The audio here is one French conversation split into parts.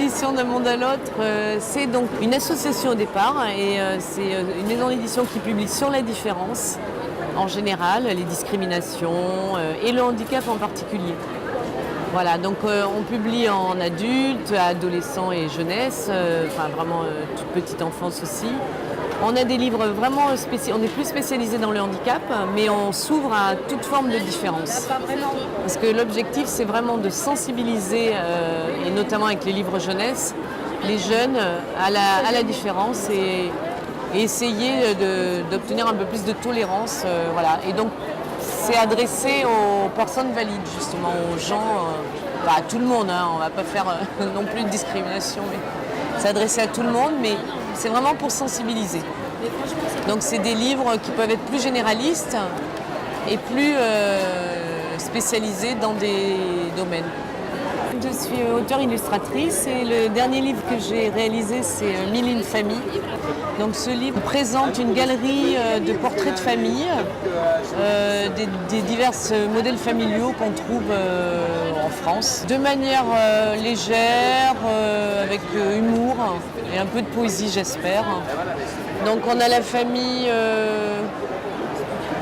éditions d'un monde à l'autre, c'est donc une association au départ et c'est une maison d'édition qui publie sur la différence en général, les discriminations et le handicap en particulier. Voilà, donc on publie en adulte, adolescents et jeunesse, enfin vraiment toute petite enfance aussi. On a des livres vraiment spéciaux, on est plus spécialisé dans le handicap, mais on s'ouvre à toute forme de différence. Parce que l'objectif, c'est vraiment de sensibiliser, et notamment avec les livres jeunesse, les jeunes à la différence et essayer d'obtenir un peu plus de tolérance. Voilà. Et donc, c'est adressé aux personnes valides, justement, aux gens, à tout le monde, hein, on ne va pas faire non plus de discrimination, mais c'est adressé à tout le monde, mais c'est vraiment pour sensibiliser. Donc c'est des livres qui peuvent être plus généralistes et plus spécialisés dans des domaines. Je suis auteure-illustratrice et le dernier livre que j'ai réalisé, c'est Mille et une familles. Donc ce livre présente une galerie de portraits de famille, des divers modèles familiaux qu'on trouve en France, de manière légère, avec humour et un peu de poésie, j'espère. Donc on a la famille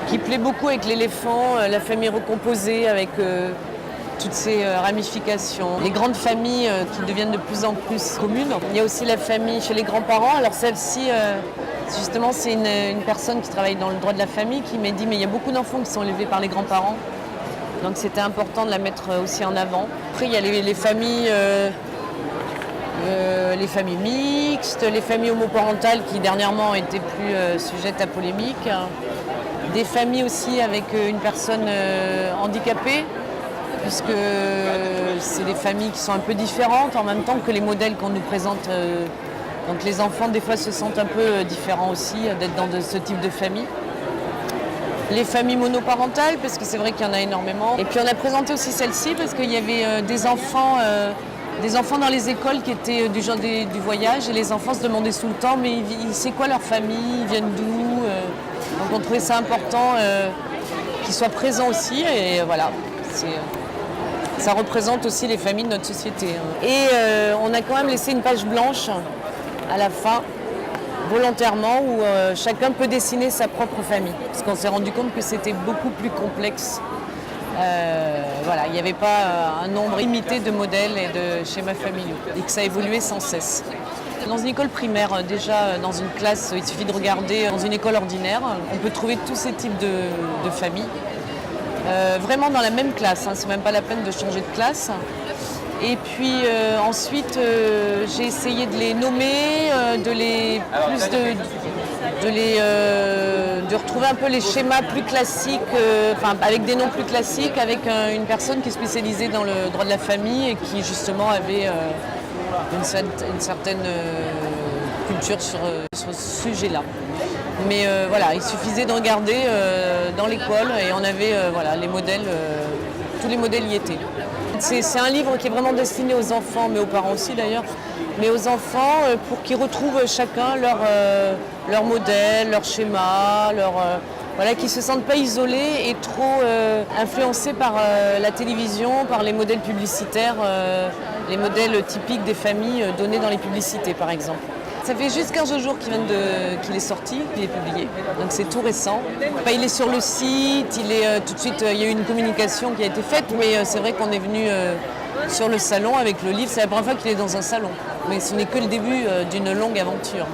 qui plaît beaucoup avec l'éléphant, la famille recomposée avec toutes ces ramifications. Les grandes familles qui deviennent de plus en plus communes. Il y a aussi la famille chez les grands-parents. Alors celle-ci, justement, c'est une personne qui travaille dans le droit de la famille qui m'a dit mais il y a beaucoup d'enfants qui sont élevés par les grands-parents. Donc c'était important de la mettre aussi en avant. Après il y a les familles mixtes, les familles homoparentales qui dernièrement ont été plus sujettes à polémique. Des familles aussi avec une personne handicapée, puisque c'est des familles qui sont un peu différentes en même temps que les modèles qu'on nous présente. Donc les enfants des fois se sentent un peu différents aussi d'être dans ce type de famille. Les familles monoparentales, parce que c'est vrai qu'il y en a énormément. Et puis on a présenté aussi celle-ci parce qu'il y avait des enfants dans les écoles qui étaient du genre du voyage et les enfants se demandaient tout le temps mais c'est quoi leur famille, ils viennent d'où. Donc on trouvait ça important qu'ils soient présents aussi et voilà. Ça représente aussi les familles de notre société. Et on a quand même laissé une page blanche à la fin, volontairement, où chacun peut dessiner sa propre famille. Parce qu'on s'est rendu compte que c'était beaucoup plus complexe. Voilà, il n'y avait pas un nombre limité de modèles et de schémas familiaux. Et que ça évoluait sans cesse. Dans une école primaire, déjà dans une classe, il suffit de regarder dans une école ordinaire, on peut trouver tous ces types de familles. Vraiment dans la même classe, hein, c'est même pas la peine de changer de classe. Et puis ensuite j'ai essayé de les nommer, de retrouver un peu les schémas plus classiques, avec des noms plus classiques, avec une personne qui est spécialisée dans le droit de la famille et qui justement avait une certaine culture sur ce sujet-là. Mais voilà, il suffisait de regarder dans l'école et on avait les modèles, tous les modèles y étaient. C'est un livre qui est vraiment destiné aux enfants, mais aux parents aussi d'ailleurs, mais aux enfants pour qu'ils retrouvent chacun leur modèle, leur schéma, qu'ils ne se sentent pas isolés et trop influencés par la télévision, par les modèles publicitaires, les modèles typiques des familles donnés dans les publicités par exemple. Ça fait juste 15 jours qu'il est sorti, qu'il est publié, donc c'est tout récent. Il est sur le site, tout de suite, il y a eu une communication qui a été faite, mais c'est vrai qu'on est venu sur le salon avec le livre, c'est la première fois qu'il est dans un salon. Mais ce n'est que le début d'une longue aventure.